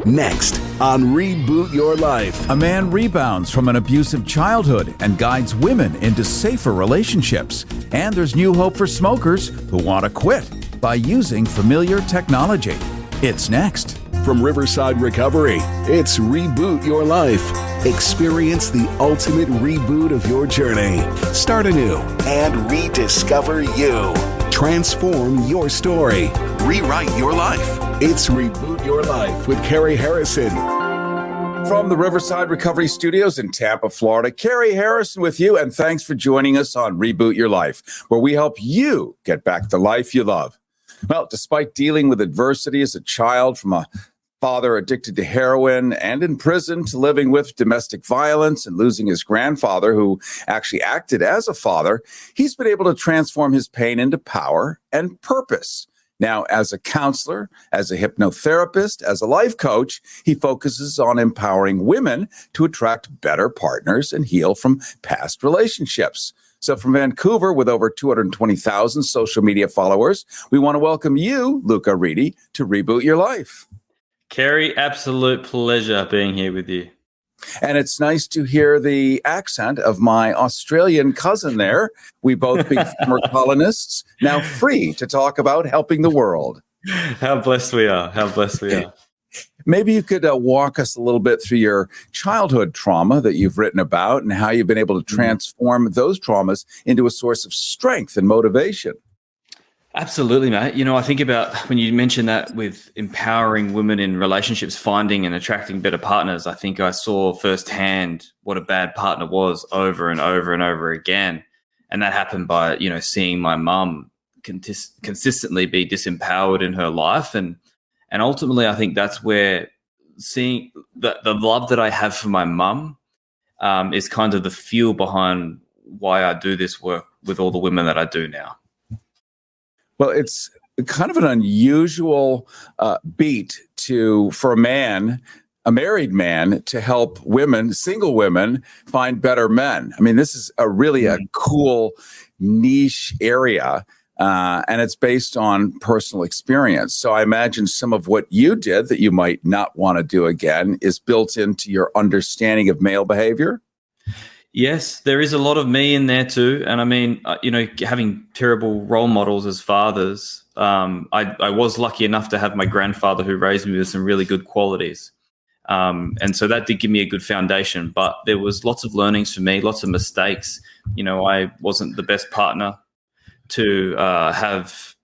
Next on Reboot Your Life. A man rebounds from an abusive childhood and guides women into safer relationships. And there's new hope for smokers who want to quit by using familiar technology. It's next. From Riverside Recovery, it's Reboot Your Life. Experience the ultimate reboot of your journey. Start anew and rediscover you. Transform your story. Rewrite your life. It's Reboot Your Life with Cary Harrison. From the Riverside Recovery Studios in Tampa, Florida, Cary Harrison with you, and thanks for joining us on Reboot Your Life, where we help you get back the life you love. Well, despite dealing with adversity as a child, from a father addicted to heroin and in prison to living with domestic violence and losing his grandfather, who actually acted as a father, he's been able to transform his pain into power and purpose. Now, as a counselor, as a hypnotherapist, as a life coach, he focuses on empowering women to attract better partners and heal from past relationships. So from Vancouver, with over 220,000 social media followers, we want to welcome you, Luka Reedy, to Reboot Your Life. Cary, absolute pleasure being here with you. And it's nice to hear the accent of my Australian cousin there. We both being former colonists, now free to talk about helping the world. How blessed we are. How blessed we are. Maybe you could walk us a little bit through your childhood trauma that you've written about and how you've been able to transform those traumas into a source of strength and motivation. Absolutely, mate. You know, I think about when you mentioned that with empowering women in relationships, finding and attracting better partners, I think I saw firsthand what a bad partner was over and over and over again. And that happened by, seeing my mum consistently be disempowered in her life. And ultimately, I think that's where seeing the love that I have for my mum is kind of the fuel behind why I do this work with all the women that I do now. Well, it's kind of an unusual beat for a married man, to help women, single women, find better men. I mean, this is really a cool niche area, and it's based on personal experience. So I imagine some of what you did that you might not want to do again is built into your understanding of male behavior. Yes, there is a lot of me in there too. And I mean, having terrible role models as fathers, I was lucky enough to have my grandfather who raised me with some really good qualities. And so that did give me a good foundation, but there was lots of learnings for me, lots of mistakes. I wasn't the best partner to have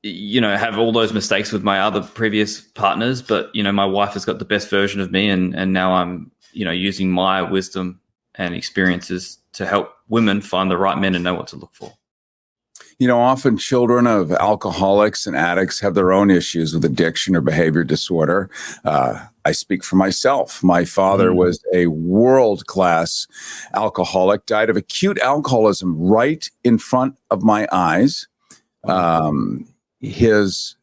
have all those mistakes with my other previous partners, but, my wife has got the best version of me. And now I'm, using my wisdom and experiences to help women find the right men and know what to look for. Often children of alcoholics and addicts have their own issues with addiction or behavior disorder. I speak for myself. My father was a world-class alcoholic, died of acute alcoholism right in front of my eyes. His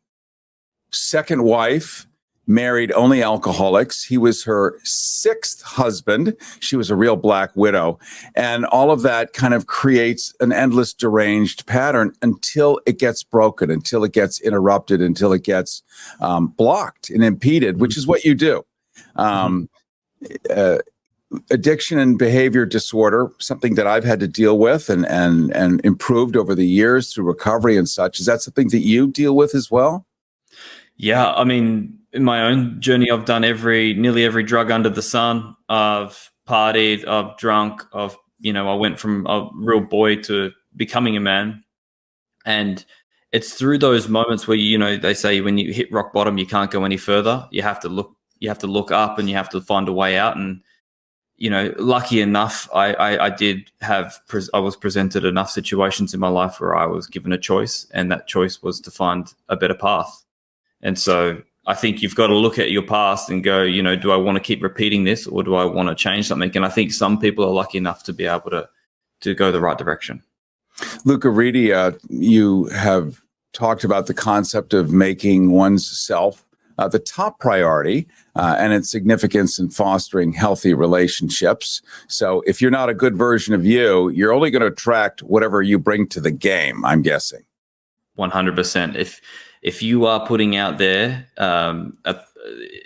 second wife married only alcoholics. He was her sixth husband. She was a real black widow. And all of that kind of creates an endless deranged pattern until it gets broken, until it gets interrupted, until it gets blocked and impeded, which is what you do. Addiction and behavior disorder, something that I've had to deal with and improved over the years through recovery and such. Is that something that you deal with as well? Yeah, I mean, in my own journey, I've done nearly every drug under the sun. I've partied, I've drunk, I went from a real boy to becoming a man. And it's through those moments where, they say when you hit rock bottom, you can't go any further. You have to look up and you have to find a way out. And lucky enough, I was presented enough situations in my life where I was given a choice, and that choice was to find a better path. And so I think you've got to look at your past and go, do I want to keep repeating this, or do I want to change something? And I think some people are lucky enough to be able to go the right direction. Luka Reedy, you have talked about the concept of making one's self the top priority and its significance in fostering healthy relationships. So if you're not a good version of you, you're only going to attract whatever you bring to the game, I'm guessing. 100%. if you are putting out there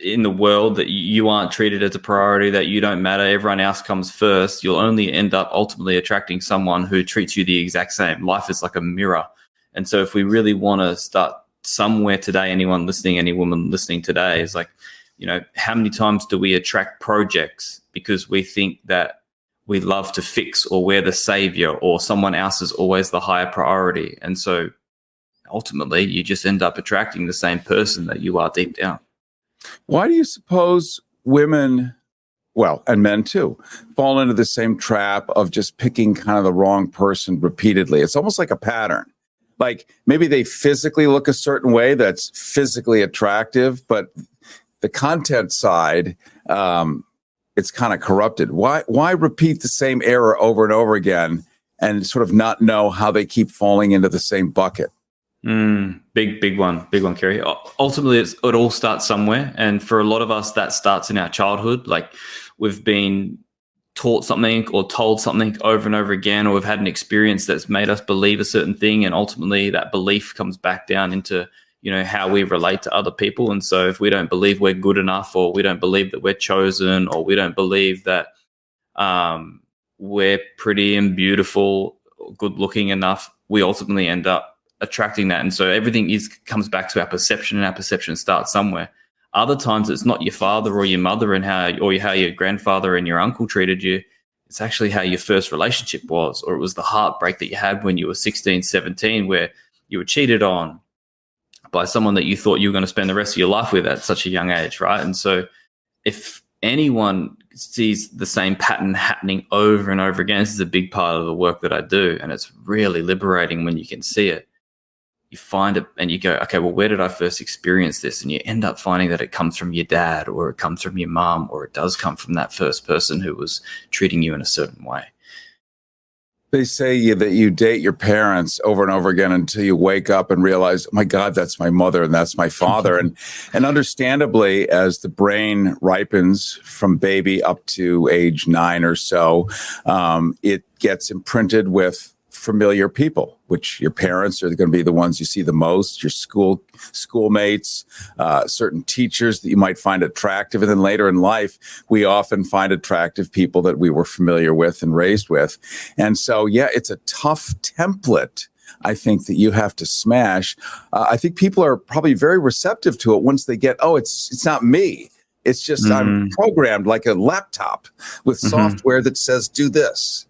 in the world that you aren't treated as a priority, that you don't matter, everyone else comes first, you'll only end up ultimately attracting someone who treats you the exact same. Life is like a mirror. And so if we really want to start somewhere today, anyone listening, any woman listening today, is like, how many times do we attract projects because we think that we love to fix, or we're the savior, or someone else is always the higher priority? And so ultimately you just end up attracting the same person that you are deep down. Why do you suppose women, well, and men too, fall into the same trap of just picking kind of the wrong person repeatedly? It's almost like a pattern. Like maybe they physically look a certain way that's physically attractive, but the content side, it's kind of corrupted. Why repeat the same error over and over again and sort of not know how they keep falling into the same bucket? Big one, Cary. Ultimately, it all starts somewhere. And for a lot of us, that starts in our childhood. Like we've been taught something or told something over and over again, or we've had an experience that's made us believe a certain thing. And ultimately that belief comes back down into, how we relate to other people. And so if we don't believe we're good enough, or we don't believe that we're chosen, or we don't believe that we're pretty and beautiful, good looking enough, we ultimately end up attracting that. And so everything comes back to our perception, and our perception starts somewhere. Other times it's not your father or your mother and how your grandfather and your uncle treated you. It's actually how your first relationship was, or it was the heartbreak that you had when you were 16, 17, where you were cheated on by someone that you thought you were going to spend the rest of your life with at such a young age, right? And so if anyone sees the same pattern happening over and over again, this is a big part of the work that I do, and it's really liberating when you can see it. You find it and you go, okay, well, where did I first experience this? And you end up finding that it comes from your dad, or it comes from your mom, or it does come from that first person who was treating you in a certain way. They say that you date your parents over and over again until you wake up and realize, oh my God, that's my mother and that's my father. and understandably, as the brain ripens from baby up to age 9 or so, it gets imprinted with familiar people, which your parents are going to be the ones you see the most, your schoolmates, certain teachers that you might find attractive. And then later in life, we often find attractive people that we were familiar with and raised with. And so, yeah, it's a tough template, I think, that you have to smash. I think people are probably very receptive to it once they get, it's not me. It's just I'm programmed like a laptop with software that says, do this.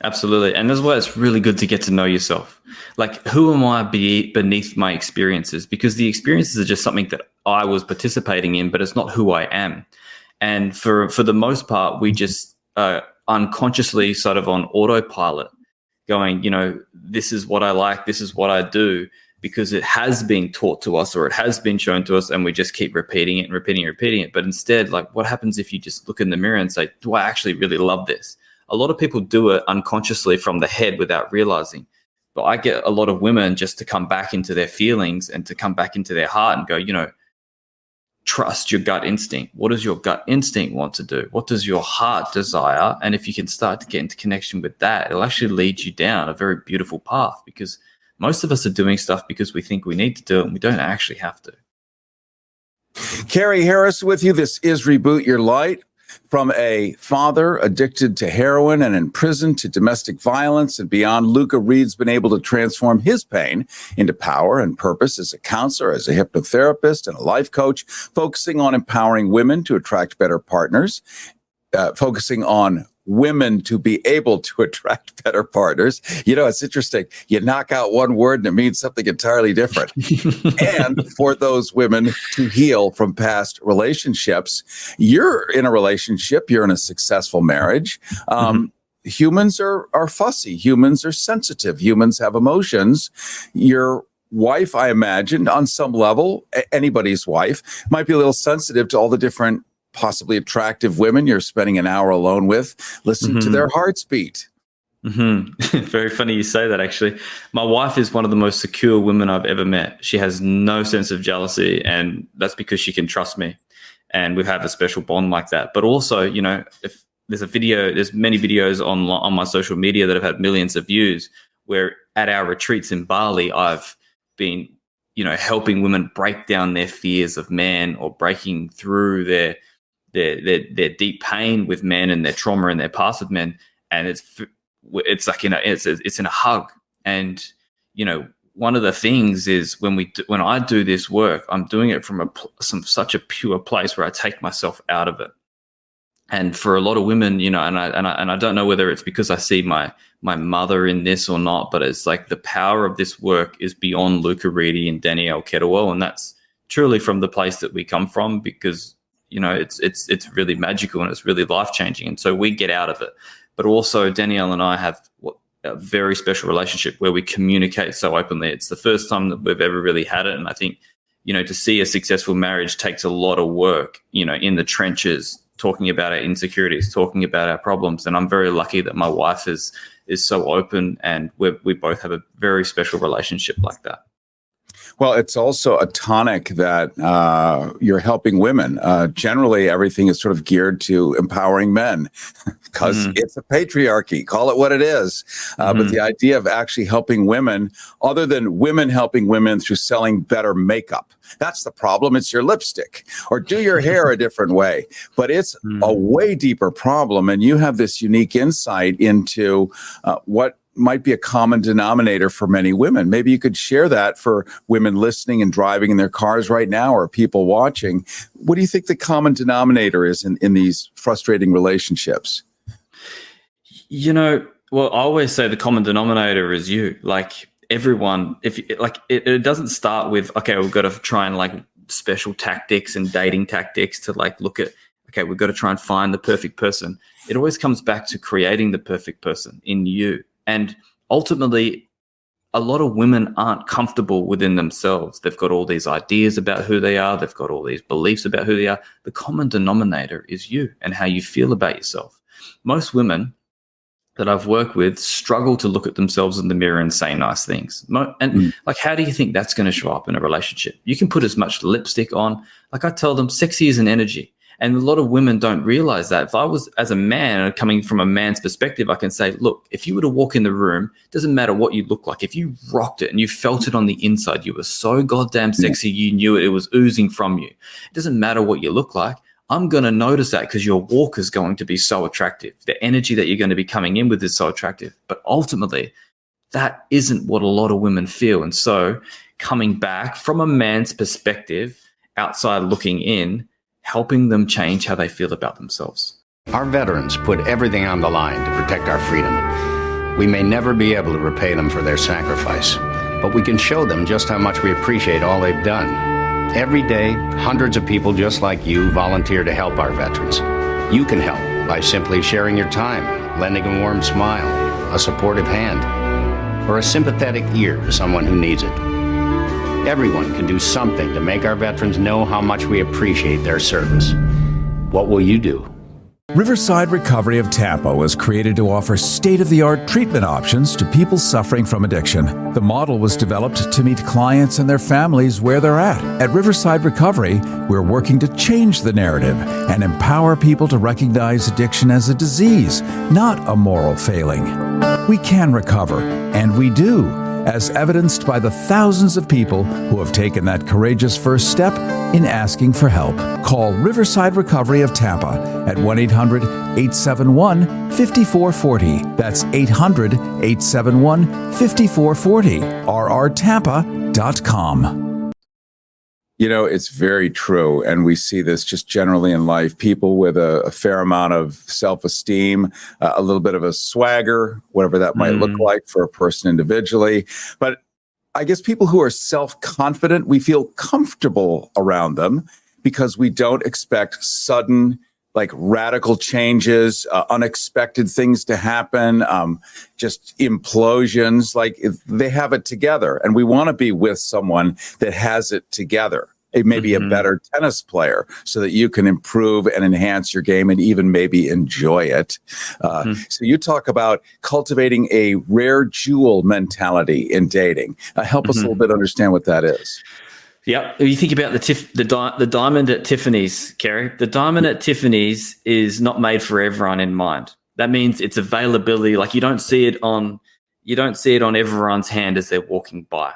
Absolutely. And that's why it's really good to get to know yourself. Like, who am I beneath my experiences? Because the experiences are just something that I was participating in, but it's not who I am. And for the most part, we just unconsciously sort of on autopilot going, this is what I like, this is what I do, because it has been taught to us or it has been shown to us, and we just keep repeating it and repeating it. But instead, like, what happens if you just look in the mirror and say, do I actually really love this? A lot of people do it unconsciously from the head without realizing. But I get a lot of women just to come back into their feelings and to come back into their heart and go, trust your gut instinct. What does your gut instinct want to do? What does your heart desire? And if you can start to get into connection with that, it'll actually lead you down a very beautiful path, because most of us are doing stuff because we think we need to do it and we don't actually have to. Cary Harris with you. This is Reboot Your Life. From a father addicted to heroin and in prison to domestic violence and beyond, Luka Reed's been able to transform his pain into power and purpose as a counselor, as a hypnotherapist, and a life coach, focusing on empowering women to attract better partners, focusing on women to be able to attract better partners. It's interesting. You knock out one word and it means something entirely different. And for those women to heal from past relationships. You're in a relationship. You're in a successful marriage. Humans are fussy. Humans are sensitive. Humans have emotions. Your wife, I imagine, on some level, anybody's wife, might be a little sensitive to all the different possibly attractive women you're spending an hour alone with. Listen to their hearts beat. Very funny you say that, actually. My wife is one of the most secure women I've ever met. She has no sense of jealousy, and that's because she can trust me. And we have a special bond like that. But also, if there's many videos on my social media that have had millions of views, where at our retreats in Bali, I've been helping women break down their fears of man, or breaking through their deep pain with men and their trauma and their past with men. And it's like, it's in a hug. And, one of the things is when I do this work, I'm doing it from such a pure place where I take myself out of it. And for a lot of women, and I don't know whether it's because I see my mother in this or not, but it's like the power of this work is beyond Luka Reedy and Danielle Kettlewell, and that's truly from the place that we come from, because it's really magical and it's really life changing, and so we get out of it. But also, Danielle and I have a very special relationship where we communicate so openly. It's the first time that we've ever really had it, and I think to see a successful marriage takes a lot of work. In the trenches, talking about our insecurities, talking about our problems. And I'm very lucky that my wife is so open, and we both have a very special relationship like that. Well, it's also a tonic that you're helping women. Generally, everything is sort of geared to empowering men because it's a patriarchy. Call it what it is. But the idea of actually helping women, other than women helping women through selling better makeup, that's the problem. It's your lipstick, or do your hair a different way. But it's a way deeper problem. And you have this unique insight into what might be a common denominator for many women. Maybe you could share that for women listening and driving in their cars right now, or people watching. What do you think the common denominator is in these frustrating relationships? Well, I always say the common denominator is you. Like everyone, it doesn't start with, okay, we've got to try and special tactics and dating tactics to look at, okay, we've got to try and find the perfect person. It always comes back to creating the perfect person in you. And ultimately, a lot of women aren't comfortable within themselves. They've got all these ideas about who they are. They've got all these beliefs about who they are. The common denominator is you and how you feel about yourself. Most women that I've worked with struggle to look at themselves in the mirror and say nice things. And how do you think that's going to show up in a relationship? You can put as much lipstick on. Like I tell them, sexy is an energy. And a lot of women don't realize that. If I was, as a man, coming from a man's perspective, I can say, look, if you were to walk in the room, it doesn't matter what you look like. If you rocked it and you felt it on the inside, you were so goddamn sexy, you knew it was oozing from you. It doesn't matter what you look like. I'm going to notice that because your walk is going to be so attractive. The energy that you're going to be coming in with is so attractive. But ultimately, that isn't what a lot of women feel. And so coming back from a man's perspective, outside looking in, helping them change how they feel about themselves. Our veterans put everything on the line to protect our freedom. We may never be able to repay them for their sacrifice, but we can show them just how much we appreciate all they've done. Every day, hundreds of people just like you volunteer to help our veterans. You can help by simply sharing your time, lending a warm smile, a supportive hand, or a sympathetic ear to someone who needs it. Everyone can do something to make our veterans know how much we appreciate their service. What will you do? Riverside Recovery of Tampa was created to offer state-of-the-art treatment options to people suffering from addiction. The model was developed to meet clients and their families where they're at. At Riverside Recovery, we're working to change the narrative and empower people to recognize addiction as a disease, not a moral failing. We can recover, and we do, as evidenced by the thousands of people who have taken that courageous first step in asking for help. Call Riverside Recovery of Tampa at 1-800-871-5440. That's 800-871-5440. rrtampa.com. It's very true. And we see this just generally in life. People with a fair amount of self-esteem, a little bit of a swagger, whatever that might look like for a person individually. But I guess people who are self-confident, we feel comfortable around them because we don't expect sudden, radical changes, unexpected things to happen, just implosions. They have it together, and we want to be with someone that has it together. Maybe a better tennis player, so that you can improve and enhance your game and even maybe enjoy it. So you talk about cultivating a rare jewel mentality in dating. Help us a little bit understand what that is. Yeah, you think about the diamond at Tiffany's, Cary. The diamond at Tiffany's is not made for everyone in mind. That means its availability, you don't see it on everyone's hand as they're walking by,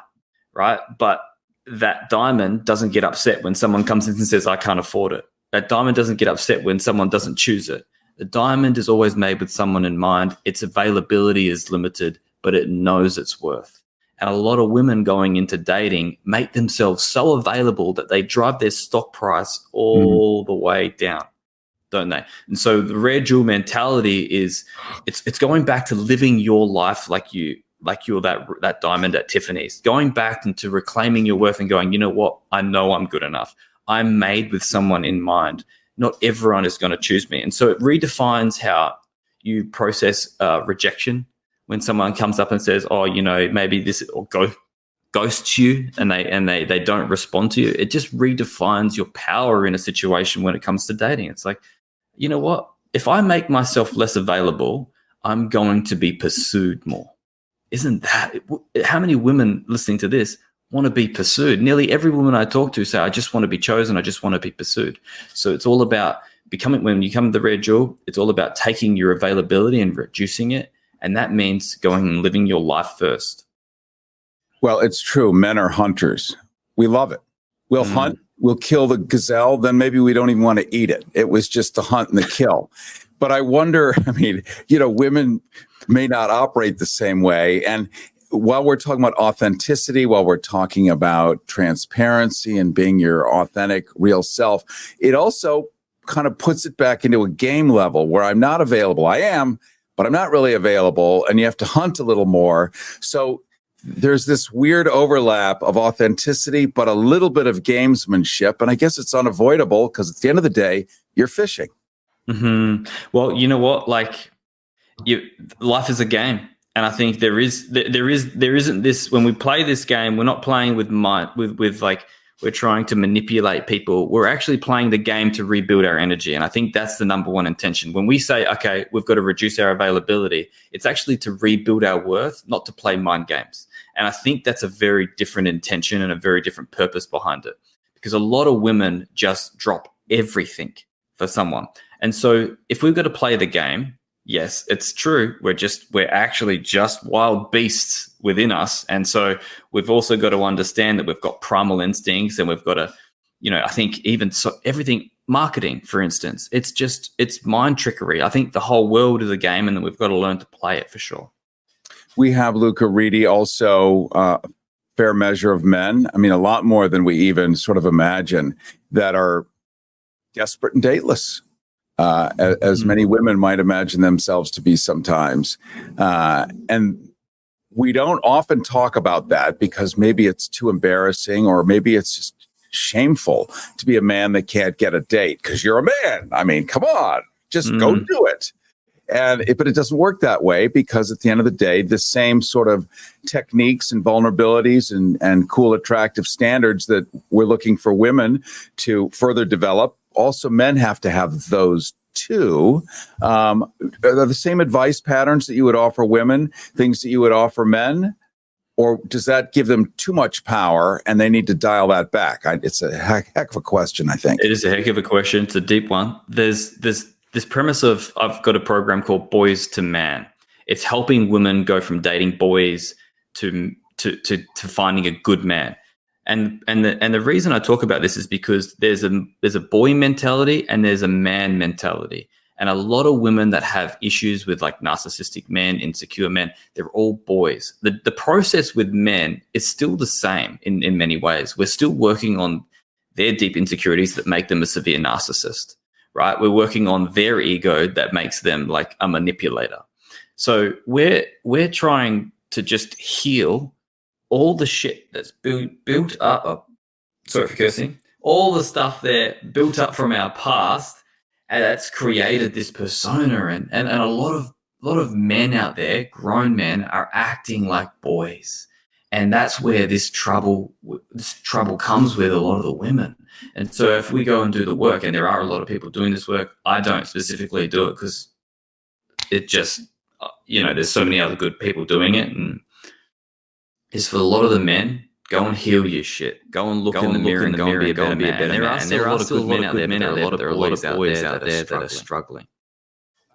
right? But that diamond doesn't get upset when someone comes in and says, I can't afford it. That diamond doesn't get upset when someone doesn't choose it. The diamond is always made with someone in mind. Its availability is limited, but it knows its worth. And a lot of women going into dating make themselves so available that they drive their stock price all the way down, don't they? And so the rare jewel mentality is it's going back to living your life like you're that diamond at Tiffany's, going back into reclaiming your worth and going, you know what? I know I'm good enough. I'm made with someone in mind. Not everyone is going to choose me. And so it redefines how you process rejection. When someone comes up and says, oh, you know, maybe this, or ghosts you and they don't respond to you, it just redefines your power in a situation when it comes to dating. It's like, you know what? If I make myself less available, I'm going to be pursued more. Isn't that, how many women listening to this want to be pursued? Nearly every woman I talk to say, I just want to be chosen. I just want to be pursued. So it's all about becoming, when you come to the rare jewel, it's all about taking your availability and reducing it. And that means going and living your life first. Well, it's true. Men are hunters. We love it. We'll hunt, we'll kill the gazelle, then maybe we don't even want to eat it. It was just the hunt and the kill. But I wonder, I mean, you know, women may not operate the same way. And while we're talking about authenticity, while we're talking about transparency and being your authentic, real self, it also kind of puts it back into a game level where I'm not available. I am, but I'm not really available, and you have to hunt a little more. So there's this weird overlap of authenticity, but a little bit of gamesmanship. And I guess it's unavoidable because at the end of the day, you're fishing. Mm-hmm. Well, you know what? Like, life is a game. And I think there isn't this, when we play this game, we're not playing with mind, with like, we're trying to manipulate people. We're actually playing the game to rebuild our energy. And I think that's the number one intention. When we say, okay, we've got to reduce our availability, it's actually to rebuild our worth, not to play mind games. And I think that's a very different intention and a very different purpose behind it. Because a lot of women just drop everything for someone. And so if we've got to play the game, yes, it's true. We're actually just wild beasts within us. And so we've also got to understand that we've got primal instincts, and we've got to, you know, I think even so everything, marketing, for instance, it's mind trickery. I think the whole world is a game, and then we've got to learn to play it for sure. We have Luka Reedy, also a fair measure of men. I mean, a lot more than we even sort of imagine, that are desperate and dateless. As many women might imagine themselves to be sometimes. And we don't often talk about that because maybe it's too embarrassing, or maybe it's just shameful to be a man that can't get a date because you're a man. I mean, come on, just go do it. But it doesn't work that way, because at the end of the day, the same sort of techniques and vulnerabilities and cool, attractive standards that we're looking for women to further develop, also men have to have those too. Are the same advice patterns that you would offer women, things that you would offer men? Or does that give them too much power and they need to dial that back? It's a heck of a question, I think. It is a heck of a question. It's a deep one. There's this premise of, I've got a program called Boys to Man. It's helping women go from dating boys to finding a good man. And the reason I talk about this is because there's a boy mentality and there's a man mentality. And a lot of women that have issues with like narcissistic men, insecure men, they're all boys. The process with men is still the same in many ways. We're still working on their deep insecurities that make them a severe narcissist, right? We're working on their ego that makes them like a manipulator. So we're trying to just heal all the shit that's built up, sorry for cursing, all the stuff there built up from our past, and that's created this persona. And a lot of men out there, grown men, are acting like boys. And that's where this trouble comes with a lot of the women. And so if we go and do the work, and there are a lot of people doing this work, I don't specifically do it because it just, there's so many other good people doing it. And is for a lot of the men, go and heal your shit. Go and look in the mirror and go and be a better man. And there are still a lot of good men out there, but there are a lot of boys out there that are struggling.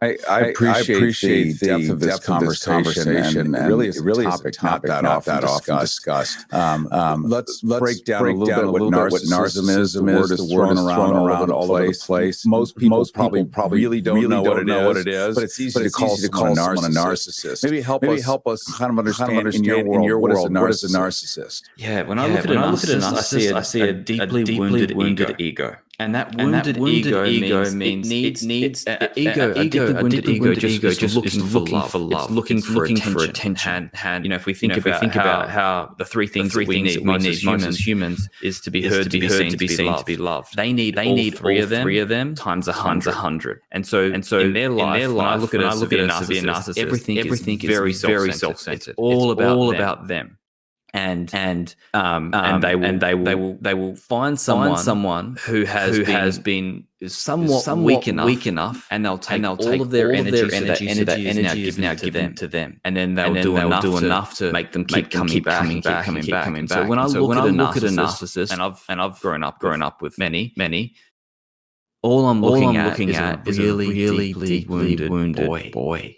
I appreciate the depth of this conversation, and really is a topic not that often discussed. Let's break down a little bit what narcissism is. The word is thrown around all over the place. Most people probably really don't know what it is, but it's easy to call someone a narcissist. Maybe help us kind of understand in your world what is a narcissist. Yeah, when I look at a narcissist, I see a deeply wounded ego. And that wounded ego means it needs a deeply wounded ego just looking for love. It's looking for attention. And if we think about how the three things we need most as humans is to be heard, to be seen, to be loved. They need all three of them times 100. And so in their life, when I look at a severe narcissist, everything is very self-centered. It's all about them. And they will find someone who has been somewhat weak enough, and they'll take all of their energy, so that energy is now given to them, and then they'll do enough to make them keep coming back. So when I look at a narcissist, and I've grown up with many, all I'm looking at is a really deeply wounded boy.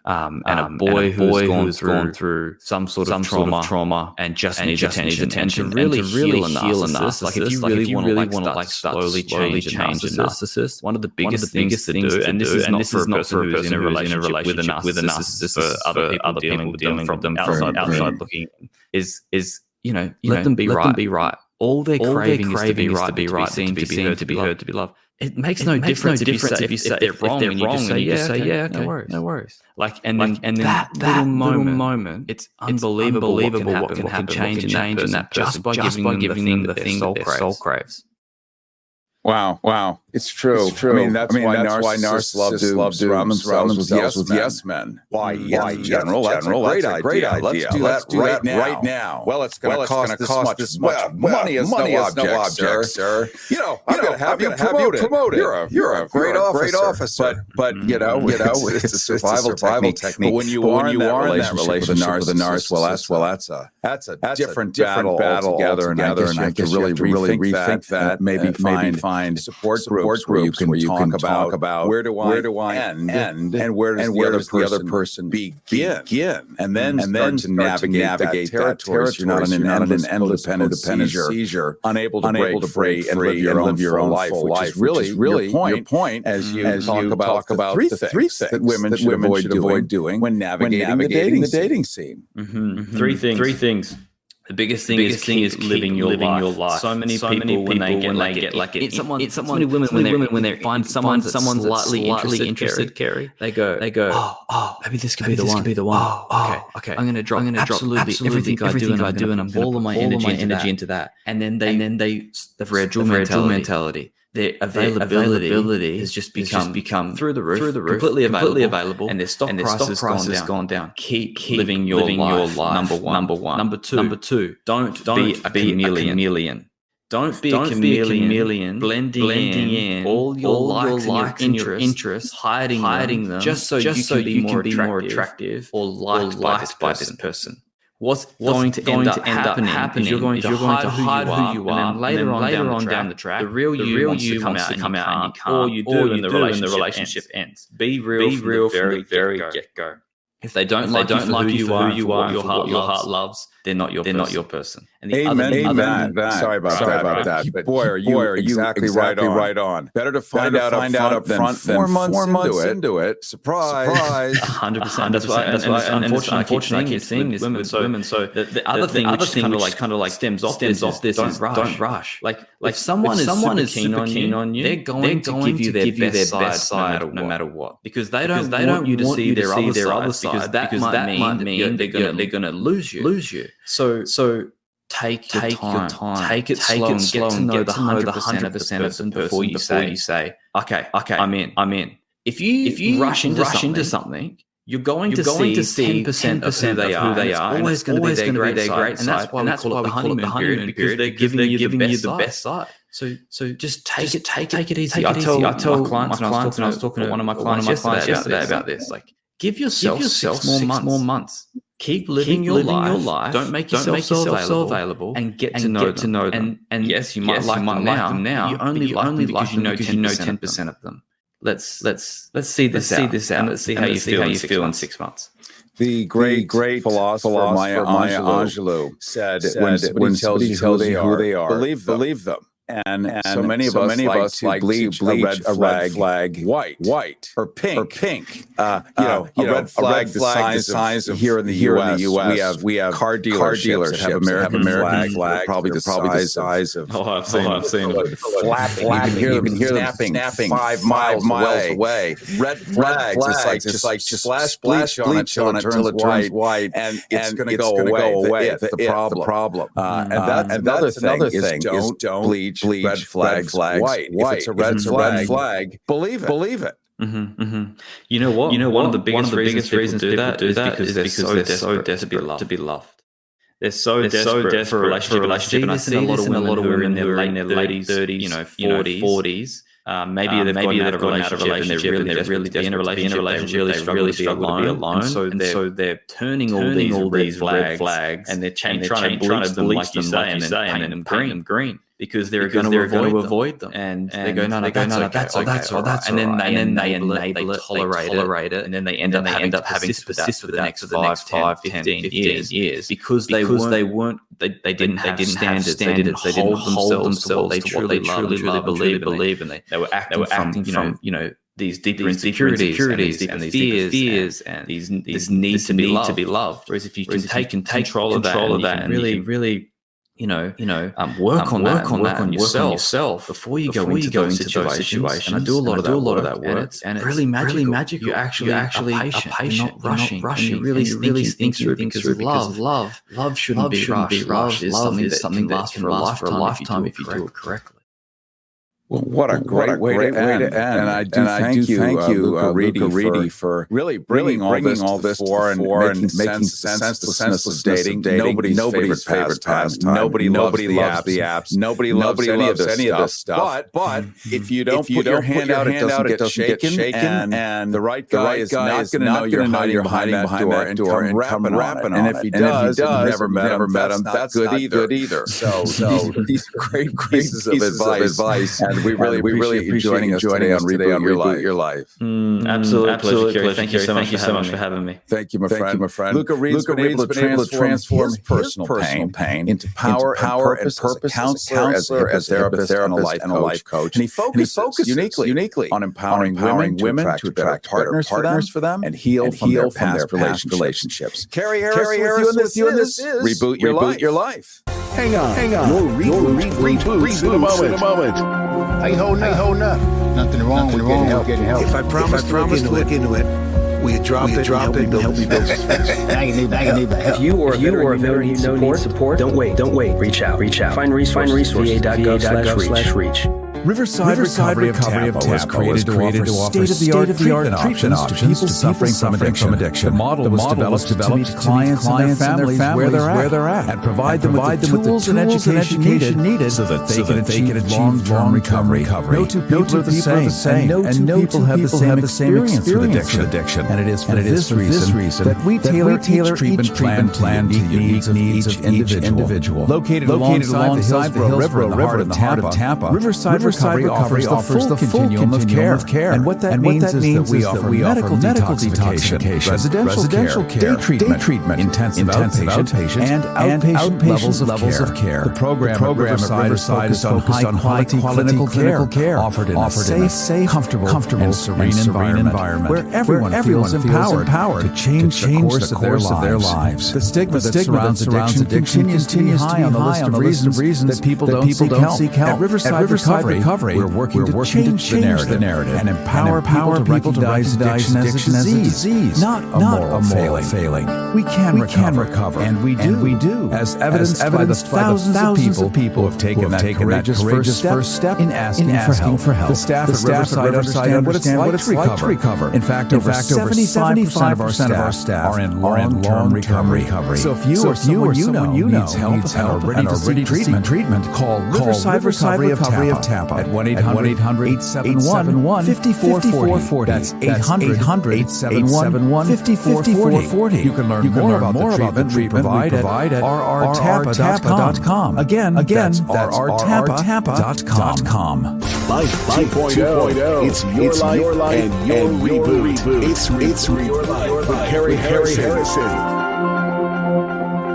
And a boy who's gone through some sort of trauma and just needs attention. And to really heal a narcissist, like if you really want to slowly change a narcissist, one of the biggest things to do, and this is not for a person who's in a relationship with a narcissist, for other people dealing from them outside looking, is let them be right. All they're craving is to be right, to be seen, to be heard, to be loved. It makes no difference if you say they're wrong, and you just say, yeah, no worries. And then that little moment, it's unbelievable what can happen, change in that person just by giving them the thing that their soul craves. Wow. It's true. I mean, that's why narcissists love to surround themselves with yes men. Why? In general, that's a great idea. Let's do that right now. Well, it's going to cost this much money as no object, sir. I'm going to have you promoted. You're a great officer. But it's a survival technique. But when you are in that relationship with a narcissist, that's a different battle altogether. And I guess you have to really rethink that. Maybe find support groups where you can talk about where do I end and where does the other person begin, and then to navigate that territory. So you're not in an endless seizure, unable to break and live your own life, which is really your point as you talk about the three things that women should avoid doing when navigating the dating scene. Three things. The biggest thing is living your life. So many people when they get so many women when they find someone slightly interested, Cary, they go, maybe this could be the one. Okay. I'm gonna drop absolutely everything I do, and I'm gonna put all my energy into that. And then they the red jewel mentality. Their availability has just become through the roof, completely available, and their stock price has gone down. Keep living your life. Number one. Number two. Don't be a chameleon. Don't be a chameleon blending in all your likes and your interests, hiding them, just so you can be more attractive or liked by this person. What's going to end up happening is you're going to hide who you are, and then later on down the track, the real you wants to come out, and you can't, or you do, and the relationship ends. Be real from the very get-go. If they don't like you for who you are, your heart loves, they're not your person. And the Amen. Sorry about that. But boy, are you exactly right on. Better to find out up front than 4 months into it. Surprise. 100%. That's why. And unfortunately, I keep seeing this with women. So the other thing which kind of like stems off this, don't rush. Like if someone is super keen on you, they're going to give you their best side no matter what, because they don't want you to see their other side. Because that might mean they're going to lose you. So take your time, take it slow, and get to know the 100% of the person before you say, okay, I'm in. If you rush into something, you're going to see 10% of who they are. It's always going to be their great side, and that's why we call it the honeymoon period, because they're giving you the best side. So just take it easy. I tell my clients, and I was talking to one of my clients yesterday about this. Like, give yourself 6 more months. Keep living your life. Don't make yourself so available, and get to know them. And yes, you might like them now. You only like them because you know 10% of them. let's see this out, and let's see how you feel in 6 months. The great philosopher Maya Angelou said, when somebody tells you who they are, believe them. And so many of us like to bleach a red flag white or pink. A red flag the size of here in the U.S. We have car dealerships that have American flag, probably the size of. I've seen it. Flapping. You can hear them snapping 5 miles away. Red flags. It's just like splash bleach on it until it turns white, and it's going to go away. It's the problem. And that's another thing is don't bleach red flags white. If it's a red flag, believe it. Mm-hmm, mm-hmm. You know what? One of the biggest reasons people do that is because they're so desperate to be loved. They're so desperate for a relationship. And I see this in a lot of women who are in their late 30s, 40s. Maybe they've gotten out of a relationship and they're really desperate to be in a relationship. They really struggle to be alone. And so they're turning all these red flags and they're trying to bleach them, like you say, and then paint them green. Because they're going to avoid them, and they go, no, that's okay. And then they enable it, tolerate it, and then they end up having to persist for the next 5, 10, 15 years because they didn't have standards, they didn't hold themselves to what they truly believe, and they were acting from these deeper insecurities and these deeper fears and this need to be loved. Whereas if you can take control of that and really work on yourself before you go into those situations. And I do a lot of that work, and it's really magical. You actually are patient, not rushing. You really think through, because love shouldn't be rushed. Is something that can last for a lifetime if you do it correctly. Well, what a great way to end. And I do thank you, Luka Reedy, for really bringing all this before and making sense of dating. Nobody's favorite pastime. Nobody loves the apps. Nobody loves any of this stuff. But if you don't put your hand out, it doesn't get shaken. And the right guy is not going to know you're hiding behind that door and come rapping on it. And if he does, never met him, that's good either. So these are great pieces of advice. And we really appreciate you joining us today on Reboot Your Life. Absolutely pleasure. Thank you so much for having me. Thank you, my friend. Luka Reed's been able to transform his personal pain into power and purpose as a counselor, as a therapist, and a life coach. And he focuses uniquely on empowering women to attract partners for them and heal from their past relationships. Cary Harris with you, and this is Reboot Your Life. Hang on. Your reboot in a moment. How you holding up? Nothing wrong with getting help. If I promise to look into it, will you drop it and help me build suspense? Now you need the help. If you or a veteran need support, don't wait. Reach out. Find resources. VA.gov/reach. Riverside Recovery of Tampa was created to offer state-of-the-art treatment options to people suffering from addiction. The model was developed to meet clients and their families where they're at and provide them with the tools and education needed so that they can achieve long-term recovery. No two people are the same, and no people have the same experience with addiction. And it is for this reason that we tailor each treatment plan to the needs of each individual. Located alongside the Hillsborough River in the heart of Tampa, Riverside Recovery offers the full continuum of care. And what that means is that we offer medical detoxification, residential care, day treatment, intensive outpatient, and outpatient levels of care. The program at Riverside is focused on high-quality clinical care offered in a safe, comfortable, and serene environment where everyone feels empowered to change the course of their lives. The stigma that surrounds addiction continues to be high on the list of reasons that people don't seek help. At Riverside Recovery, we're working to change the narrative and empower people to recognize addiction as a disease, not a moral failing. We can recover, and we do, as evidenced by the thousands of people who have taken that courageous first step in asking for help. The staff at Riverside understand what it's like to recover. In fact, over 75% of our staff are in long-term recovery. So if you or someone you know needs help and are ready to seek treatment, call Riverside Recovery of Tampa at 1-800-871-5440. That's 800-871-5440. You can learn more about the treatment we provide at rrtampa.com. Again, that's rrtampa.com. Life 2.0. It's your life and your reboot. It's your life with Cary Harrison.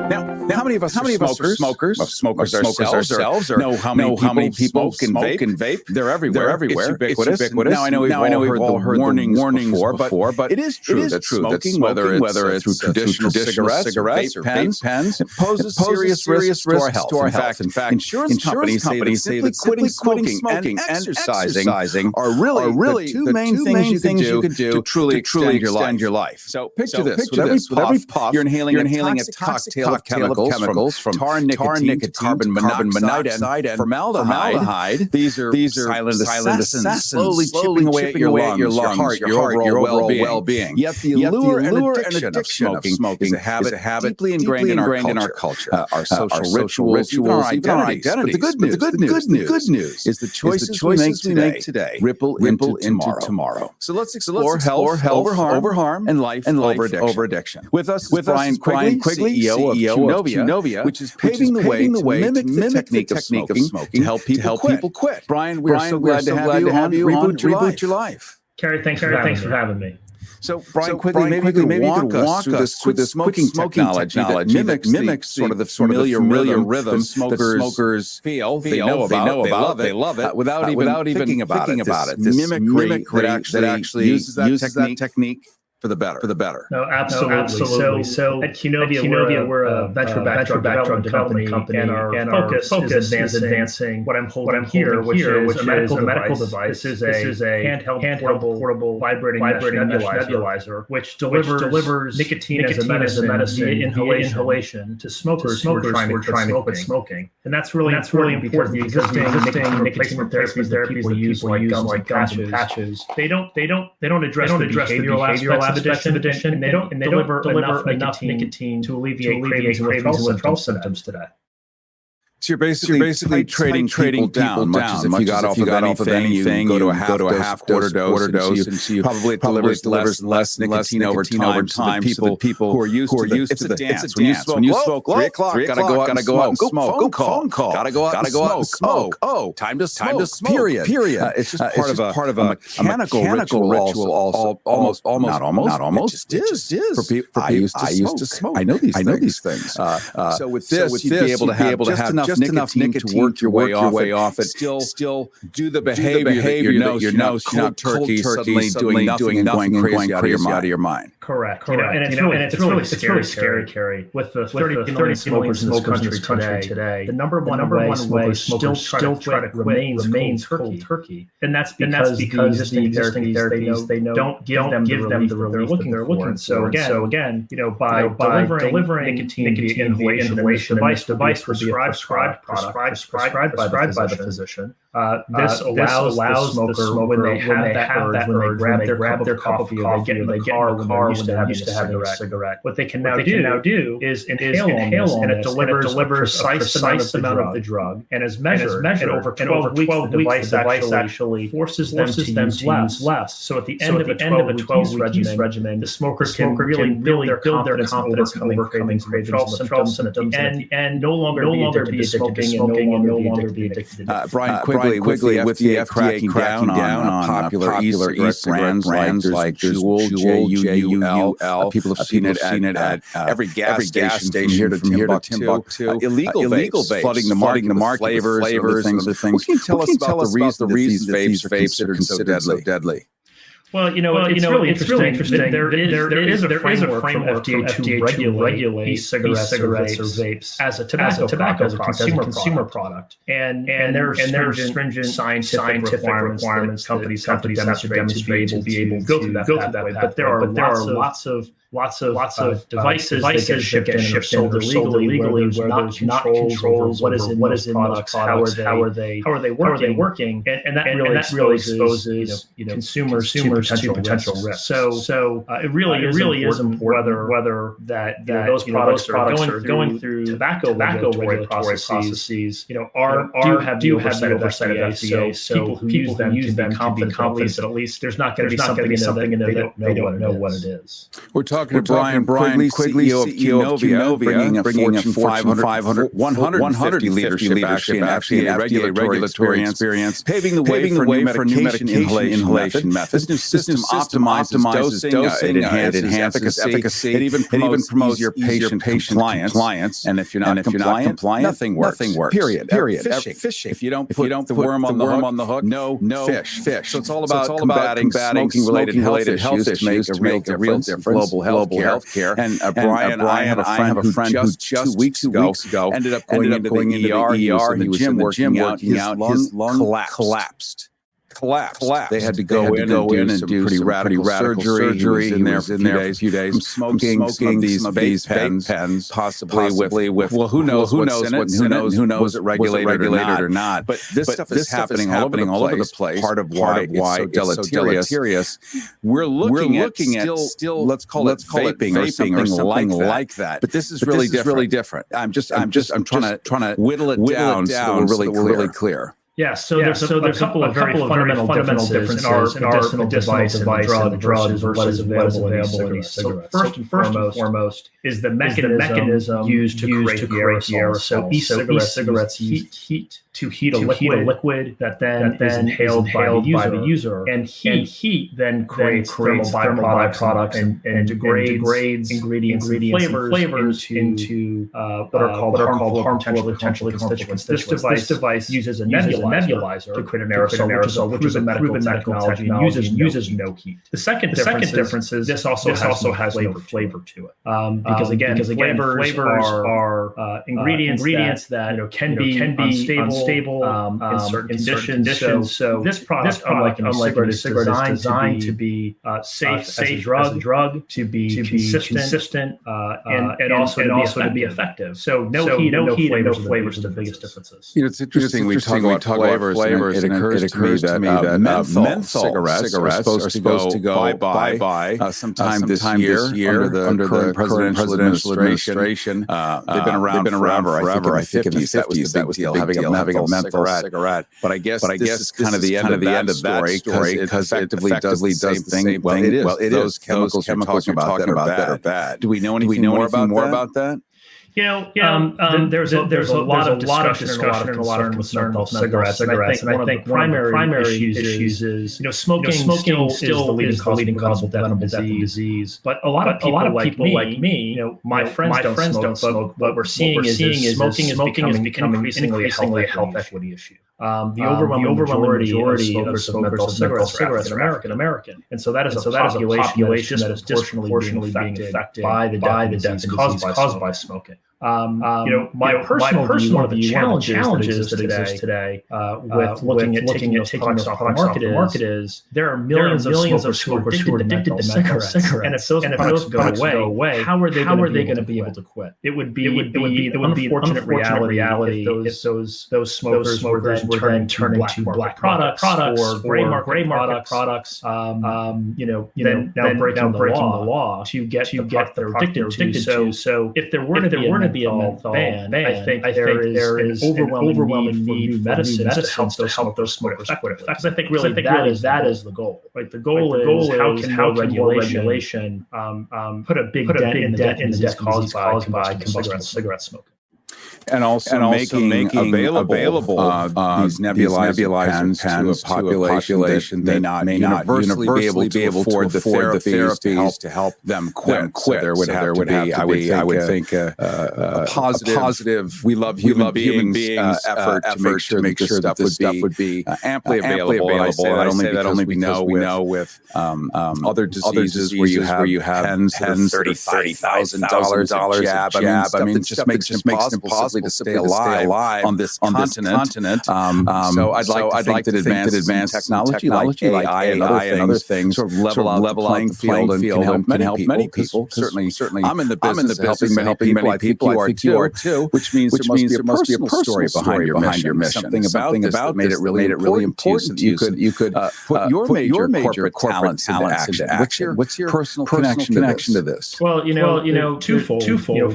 Now, how many of us are smokers? Smokers ourselves, or know how many people smoke and vape? They're everywhere. It's ubiquitous. Now I know we've all heard warnings before, but it is true that smoking, whether it's through traditional cigarettes or vape pens, it poses serious risks to our health. In fact, insurance companies say that quitting smoking and exercising are really the two main things you can do to truly extend your life. So picture this: with every puff, you're inhaling a cocktail of chemicals from tar, nicotine, carbon monoxide, and formaldehyde. These are silent assassins, slowly chipping away at your lungs, your heart, your overall well-being. Yet the allure and addiction of smoking is a habit deeply ingrained in our culture, our social rituals, even our identities. But the good news is the choices we make today ripple into tomorrow. So let's explore health over harm and life over addiction. With us is Brian Quigley, CEO of Qnovia, which is paving the way to mimic the technique of smoking to help people quit. Brian, we're so glad to have you on Reboot Your Life. Cary, thanks for having me. So, Brian Quigley, maybe you could walk us through this smoking technology that mimics sort of the familiar rhythm smokers feel, they know about, they love it, without even thinking about it. This mimicry that actually uses that technique for the better. No, absolutely. So at Qnovia, we're a venture-backed drug development company, and our focus is advancing what I'm holding here, which is a medical device. This is a handheld portable vibrating nebulizer, which delivers nicotine as a medicine via inhalation to smokers who are trying to quit smoking. And that's really important because the existing nicotine replacement therapies that people use, like gums and patches, they don't address the behavioral aspects of addiction, and they don't deliver enough nicotine to alleviate cravings and withdrawal symptoms today. So you're basically trading people down. Much as if you got off of anything, you go to a half quarter dose, and so you probably delivers less nicotine over time to the people who are used to it. It's a dance. When you smoke, 3 o'clock, gotta go out and smoke. Phone call, gotta go out and smoke. Oh, time to smoke. Period. It's just part of a mechanical ritual. Almost. It just is. For people, I used to smoke. I know these things. So with this, you'd be able to have just enough nicotine to work your way off it. Still do the behavior that you know you're not cold turkey suddenly doing nothing and going crazy out of your mind. Correct. It's really scary, Cary. With the 30 million smokers in this country today, the number one way smokers still try to quit remains cold turkey. And that's because the existing therapies they know don't give them the relief that they're looking for. So again, by delivering nicotine via inhalation, device prescribed by the physician. This allows the smoker when they have that urge, when they grab their cup of coffee, or they get in the car when they're used to having a cigarette. What they can now do is inhale and it delivers a precise amount of the drug, and is measured. And over 12 weeks, the device actually forces them to use less. So at the end of a 12-week use regimen, the smoker can really build their confidence in overcoming withdrawal symptoms, and at the end, no longer be addicted to smoking and no longer be addicted to Brian Quigley, with the FDA cracking down on popular e-cigarette brands like Juul, J-U-U-L. People have seen it at every gas station from here to Timbuktu. Illegal vapes flooding the market, flavors and other things. What can you tell us about the reason that these vapes are considered so deadly? Well, it's really interesting. There is a framework from FDA to regulate e-cigarettes or vapes as a tobacco as a consumer product. And there are stringent scientific requirements companies have to demonstrate to be able to go through that pathway. But there are lots of devices that get shipped in or sold illegally where there's not controls what is in products, how are they working, and that really exposes consumers to potential risks. So it really is important whether that those products are going through tobacco regulatory processes, do have the oversight of FDA. So people who use them can be confident that at least there's not going to be something in there that they don't know what it is. We're talking to Brian Quigley, CEO of Qnovia, bringing a Fortune 500, 150 leadership in FDA regulatory experience, paving the way for new medication inhalation methods. This new system optimizes dosing, it enhances efficacy, it even promotes your patient compliance. And if you're not compliant, nothing works. Period. Fishing. If you don't put the worm on the hook, no fish. So it's all about combating smoking-related health issues to make a real difference. Global healthcare. And Brian, I have a friend who just 2 weeks ago ended up going into the ER. He was in the gym working out. His lung collapsed. They had to go in and do pretty radical surgery. He was in there for a few days smoking these vape pens, possibly with who knows what's in it, who knows was it regulated or not. But this stuff is happening all over the place. Part of why it's so deleterious. We're looking at still let's call it vaping or something like that. But this is really different. I'm trying to whittle it down so we're really clear. Yeah, so there's a couple of very fundamental differences in our medicinal device and the drug versus what is available in cigarettes. So first and foremost is the mechanism used to create the aerosol. So e-cigarettes heat a liquid that then is inhaled by the user. And heat then creates thermal byproducts and degrades ingredients and flavors into what are called harmful constituents. This device uses a nebulizer to create an aerosol, which is a proven medical technology and uses no heat. The second difference is this also has no flavor to it. Because again, flavors are ingredients that can be unstable in certain conditions. So this product, unlike a cigarette, is designed to be safe as a drug, to be consistent, and also to be effective. So no heat and no flavors are the biggest differences. It's interesting. We talk about flavors, and it occurs to me that menthol cigarettes are supposed to go bye-bye sometime this year under the current presidential administration. They've been around forever. I think in the 50s that was the big deal, having a menthol cigarette. But I guess this is kind of the end of that story because it effectively does the same thing. Well, it is. Those chemicals you're talking about that are bad. Do we know anything more about that? There's a lot of discussion and a lot of concern with cigarettes. And I think one of the primary issues is, smoking still is the leading cause of death and disease. But a lot of people like me, my friends don't smoke. What we're seeing is smoking is becoming increasingly a health equity issue. The overwhelming majority of smokers of cigarettes are African-American. And so that is a population that is disproportionately being affected by the death caused by smoking. My personal view, one of the challenges that exist today with looking at taking those products off the market is there are millions of smokers who are addicted to cigarettes. And if those products go away, how are they going to be able to quit? It would be an unfortunate reality if those smokers were then turning to black products or gray market products. Now breaking the law to get the product they're addicted to. So if there were to be a menthol ban, I think there is an overwhelming need for medicines to help those smokers quit. Because I think really that is the goal. Right? The goal is how can regulation put a big dent in the death caused by combustible cigarette smoking. And also making available these nebulized pens to a population that may not universally be able to afford the therapies to help them quit. So there would have to be, I would think, a positive "we love human beings" effort to make sure that this stuff would be amply available. And I say that only because we know with other diseases where you have pens $30,000 jab. I mean, it just makes it impossible. to stay alive on this continent. So I'd like to think that advanced technology like AI and other things sort of level out the playing field and can help many people. Certainly, I'm in the business of helping many people. I think you are too. Which means there must be a personal story behind your mission. Something about this that made it really important to you. You could put your major corporate talents into action. What's your personal connection to this? Well, twofold.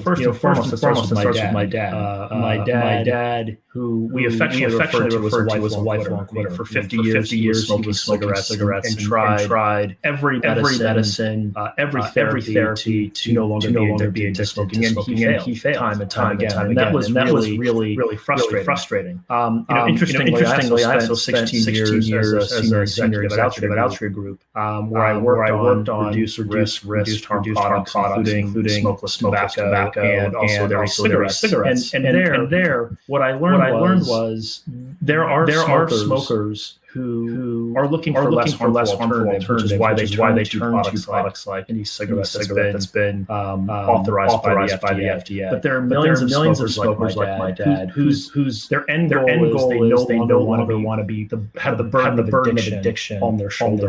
First and foremost, it starts with my dad. My dad, who we affectionately refer to as a lifelong quitter. For 50 years, he was smoking cigarettes and tried every medicine, every therapy to no longer be addicted to smoking. And he failed time and time again. And that was really frustrating. Interestingly, I also spent 16 years as a senior executive at Altria Group, where I worked on reduced harm products, including smokeless tobacco and also cigarettes. And there, what I learned was there are smokers who are looking for less harmful alternatives, which is why they turn to products like any cigarette that's been authorized by the FDA. But there are millions of smokers like my dad whose their end goal is they no longer want to have the burden of addiction on their shoulder,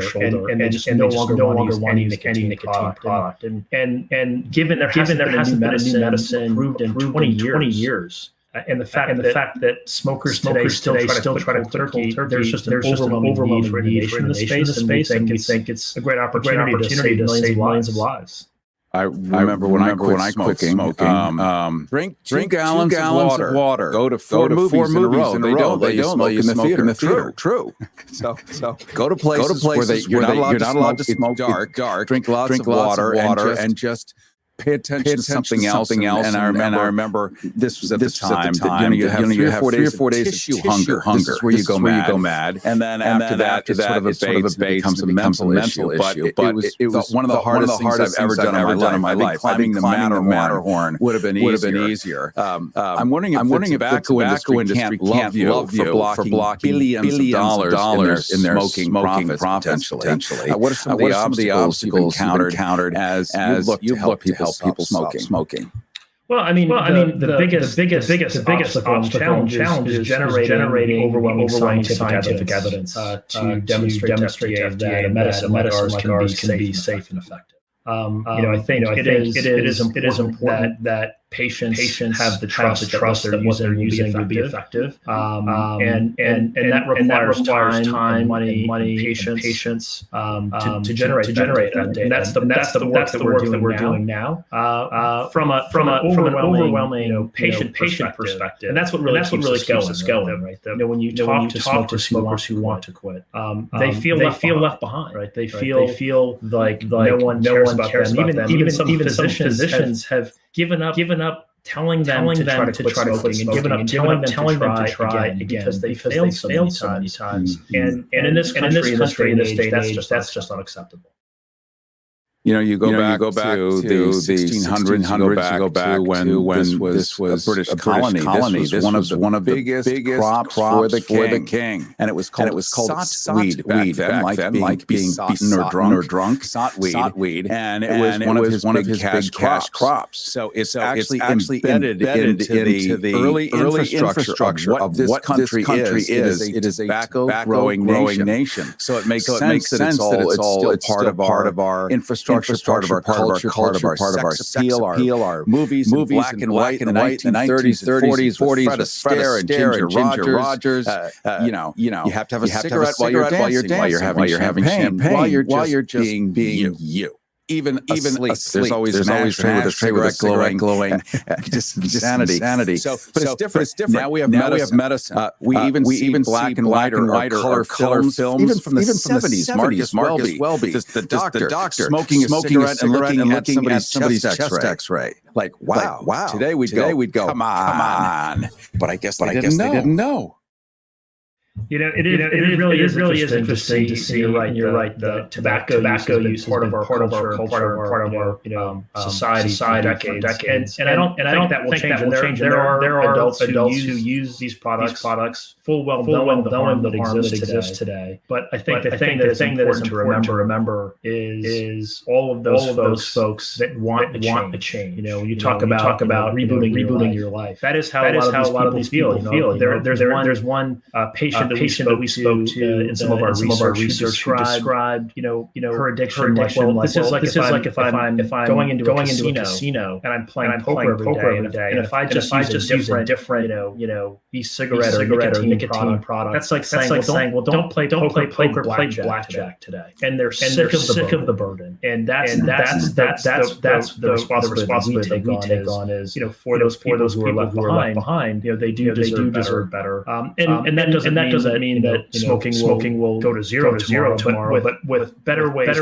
and they just no longer want to use any nicotine product. And given there hasn't been a new medicine approved in 20 years. And the fact that smokers today still try to quit cold turkey, there's just an overwhelming need for innovation in the space, and we think it's a great opportunity to save millions of lives. I remember when I quit smoking. Drink gallons of water. Go to four movies in a row. They don't let you smoke in the theater. True. So go to places where you're not allowed to smoke dark. Drink lots of water and just pay attention to something else. And I remember this was at the time that you have 3 or 4 days of tissue hunger. This is where you go mad. And then after that, it sort of abates, becomes a mental issue. But it was one of the hardest things I've ever done in my life. Climbing the Matterhorn would have been easier. I'm wondering if the tobacco industry can't love you for blocking billions of dollars in their smoking profits potentially. What are some of the obstacles you've encountered as you've looked to help people smoking? Well, I mean, the biggest obstacle challenge is generating overwhelming scientific evidence to demonstrate to FDA that a medicine like ours can be safe and effective. I think it is important that patients have the trust that what they're using will be effective. And that requires time, money, patience to generate that data. And that's the work that we're doing now. From an overwhelming patient perspective. And that's what really keeps us going, right? When you talk to smokers who want to quit, they feel left behind, right? They feel like no one cares about them. Even some physicians have given up telling them to try to quit smoking, and given up telling them to try again because they failed so many times. And in this country, in this day and age, that's just unacceptable. You go back to the 1600s. You go back to when this was a British colony. This was one of the biggest crops for the king, and it was called sotweed back then, like being beaten or drunk. Sotweed, and it was one of his big cash crops. So it's actually embedded into the early infrastructure of what country is. It is a tobacco-growing nation. So it makes sense that it's still part of our infrastructure. Part of our culture, part of our sex appeal, our movies in black and white in the 1930s, 40s, Fred Astaire and Ginger Rogers. You have to have a cigarette while you're dancing, while you're having champagne, while you're just being you. Even asleep. There's always a tray with a cigarette glowing. Just insanity. So, but it's different. Now we have medicine. We even see black and white or color films, even from the 70s. Marcus Welby, the doctor smoking a cigarette and looking at somebody's chest X-ray. Like wow. Today we'd go. Come on. But I guess they didn't know. It really is interesting to see. You're right. The tobacco use is part of our culture, part of our society for decades. And I don't think that will change. There are adults who use these products full well knowing the harm that exists today. But I think the thing that is important to remember is all of those folks that want a change. When you talk about rebooting your life, that is how a lot of these people feel. There's one patient that we spoke to in some of our research described her addiction like, this is like if I'm going into a casino and I'm playing poker every day, and if I just use a different e-cigarette or nicotine product, that's like saying, well, don't play poker, play blackjack today. And they're sick of the burden, and that's the responsibility we take on is for those people who are left behind. They do deserve better. And that doesn't mean that smoking will go to zero tomorrow, but with better ways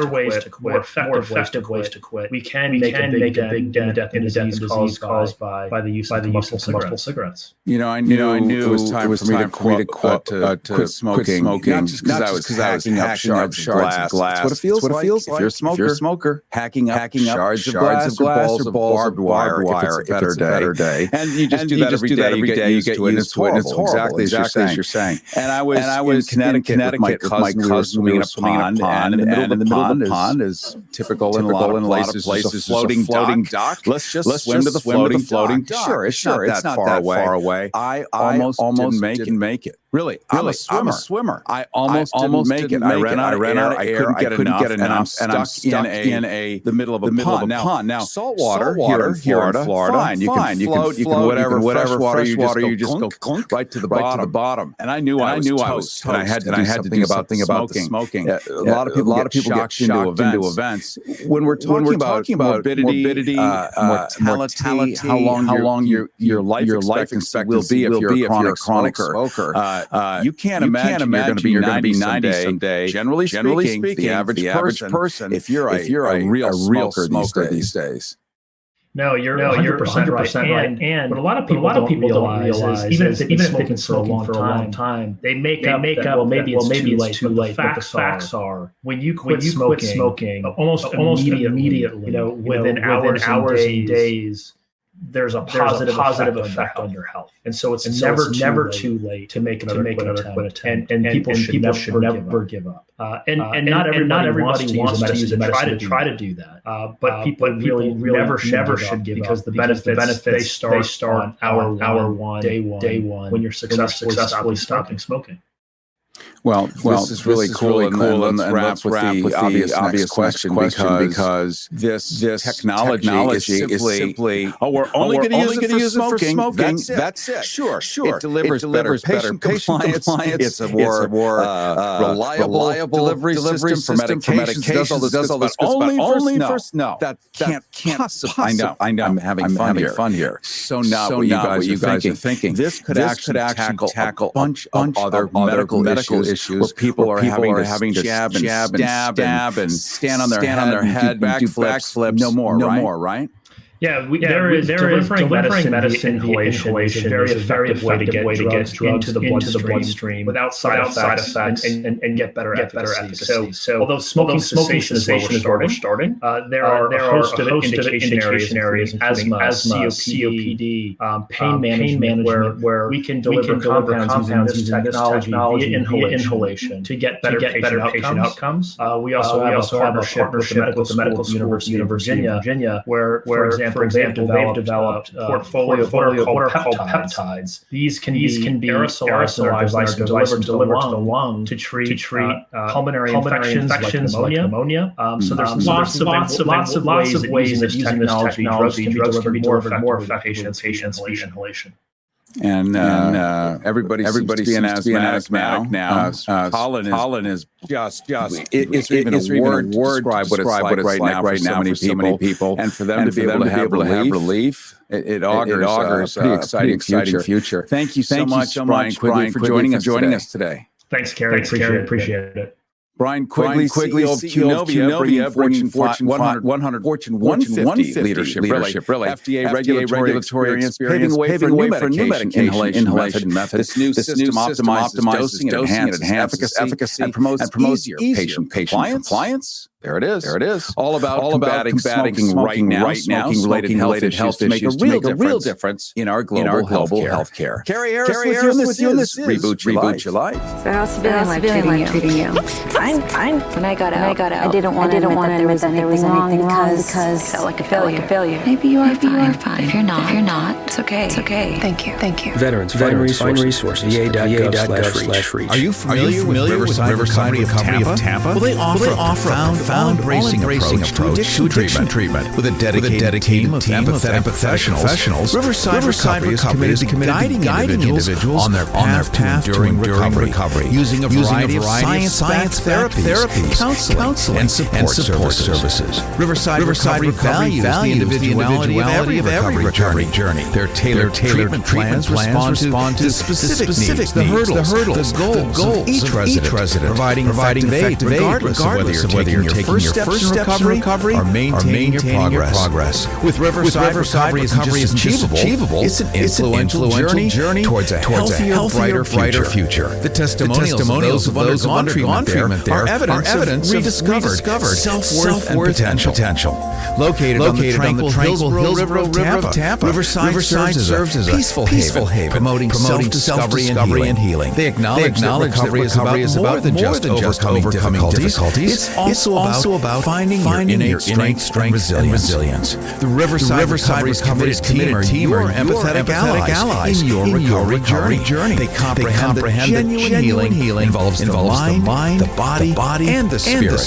to quit, more effective ways to quit, we can make a big dent in the disease caused by the use of combustible cigarettes. I knew it was time for me to quit smoking. Not just because I was hacking up shards of glass. That's what it feels like. If you're a smoker, hacking up shards of glass or balls of barbed wire if it's a better day. And you just do that every day. You get used to it. It's horrible. Exactly as you're saying. And I was in Connecticut with my cousin. We were swimming in a pond, and in the middle of the pond is typical in a lot of places. Is a floating dock. Let's swim to the floating dock. Sure, it's not that far away. I almost didn't make it. Really, I'm a swimmer. I almost didn't make it. I ran out of air. I couldn't get enough, and I'm stuck in the middle of a pond. Now, saltwater here in Florida, fine. You can float. You can whatever fresh water. You just go clunk right to the bottom. And I knew I was toast, and I had to do something about the smoking. A lot of people get shocked into events. When we're talking about morbidity, mortality, how long your life expectancy will be if you're a chronic smoker. You can't imagine you're going to be 90 someday. Generally speaking, the average person, if you're a real smoker these days. No, you're 100% right. And what a lot of people don't realize is even if they've been smoking for a long time, they make up well, maybe it's too late. But the facts are when you quit smoking, almost immediately, within hours and days, there's a positive effect on your health. And so it's never too late to make another quit attempt. And people should never give up. And not everybody wants to use a medicine to try to do that. But people really never should give up because the benefits they start on hour one, day one, when you're successfully stopping smoking. Well, this is really cool. And let's wrap with the obvious question because this technology is simply we're only going to use it for smoking. That's it. Sure. It delivers better patient compliance. It's a more reliable delivery system for medications. Does all this good stuff. Only for no. That can't possibly. I know. I'm having fun here. So now what you guys are thinking. This could actually tackle a bunch of other medical issues where people are having to jab and stand on their head and do backflips. No more, right? Yeah, there is delivering medicine via inhalation, a very effective way to get drugs into the bloodstream without side effects and get better efficacy. So although smoking cessation is where we're starting, there are a host of indication areas, asthma, COPD, pain management, where we can deliver compounds using this technology via inhalation to get better patient outcomes. We also have a partnership with the Medical University of Virginia, where for example, they've developed a portfolio of what are called peptides. These can be aerosolized and delivered to the lung to treat pulmonary infections like pneumonia. So there's lots of ways that using this technology drugs can be delivered more effectively to patients via inhalation. And everybody seems to be an asthmatic now. Pollen is just it's even a word to describe what it's like right now for so many people. And for them to be able to have relief, it augurs a pretty exciting future. Thank you so much, Brian Quigley, for joining us today. Thanks, Cary. Appreciate it. Brian Quigley, CEO of Qnovia, bringing Fortune 150 leadership, really. FDA regulatory experience, paving the way for new medication inhalation methods. This new system optimizes dosing and enhances efficacy and promotes easier patient compliance. There it is. All about combating smoking right now, smoking-related health issues to make a real difference in our global healthcare. Cary Harris with you, and this is Reboot Your Life. So how's the feeling like treating you? Fine. When I got out, I didn't want to admit that there was anything wrong because I felt like a failure. Maybe you are fine. If you're not, it's okay. Thank you. Veterans, Find Resources, VA.gov/reach. Are you familiar with Riverside Recovery of Tampa? Well, they offer all-embracing approach to addiction treatment. With a dedicated team of empathetic professionals, Riverside Recovery is committed to guiding individuals on their path to enduring recovery, using a variety of science-backed therapies, counseling, and support services. Riverside Recovery values the individuality of every recovery journey. Their tailored treatment plans respond to the specific needs, the hurdles, the goals of each resident, providing effective aid regardless of whether you're taking your first steps in recovery or maintaining your progress. With Riverside, recovery isn't just achievable, it's an influential journey towards a healthier, brighter future. The testimonials of those who have undergone treatment there are evidence of rediscovered self-worth and potential. Located on the tranquil Hillsborough River of Tampa, Riverside serves as a peaceful haven, promoting self-discovery and healing. They acknowledge that recovery is about more than just overcoming difficulties. It's also about finding your innate strength and resilience. The Riverside Recovery's committed team are empathetic allies in your recovery journey. They comprehend that genuine healing involves the mind, the body, and the spirit,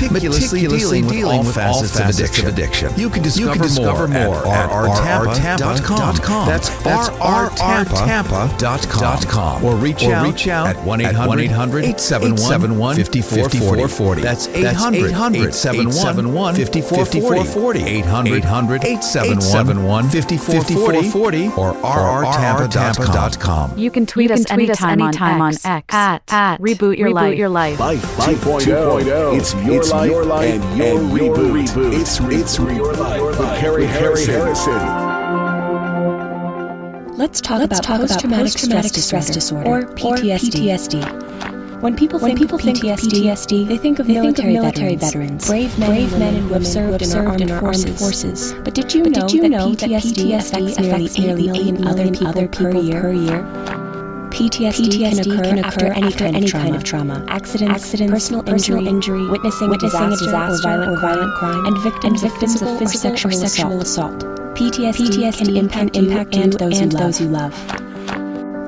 meticulously dealing with all facets of addiction. You can discover more at rtampa.com. That's rrtampa.com. Or reach out at 1-800-871-5440. That's 800-871-5440. 800-871-5440 or rrtampa.com. You can tweet us anytime on X at Reboot Your Life. Life 2.0. It's your life and your reboot. It's Your Life with Cary Harrison. Let's talk about post-traumatic stress disorder, or PTSD. When people think of PTSD, they think of military veterans, brave men and women who have served in our armed forces. But did you know that PTSD affects nearly 8 million other people per year? PTSD can occur after any kind of trauma. Accidents, personal injury, witnessing a disaster or violent crime, and victims of physical or sexual assault. PTSD can impact you and those you love.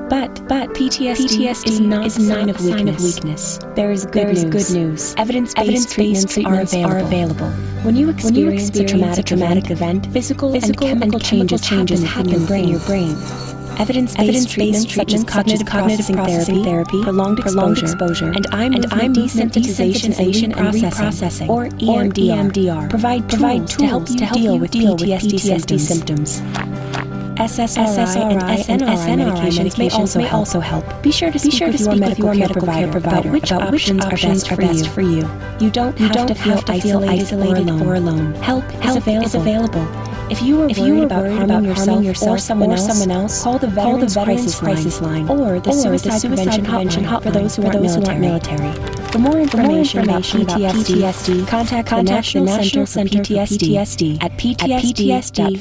But PTSD is not a sign of weakness. There is good news. Evidence-based treatments are available. When you experience a traumatic event, physical and chemical changes happen in your brain. Evidence-based treatments such as cognitive processing therapy, prolonged exposure, and I'm desensitization and reprocessing, or EMDR, provide tools to help you deal with PTSD symptoms. SSRI and SNRI medications may also help. Be sure to speak with your medical care provider about which options are best for you. You don't have to feel isolated or alone. Help is available. If you are worried about harming yourself or someone else, call the Veterans Crisis Line or the Suicide Prevention Hotline for those who aren't military. For more information about PTSD, contact the National Center for PTSD at ptsd.va.gov.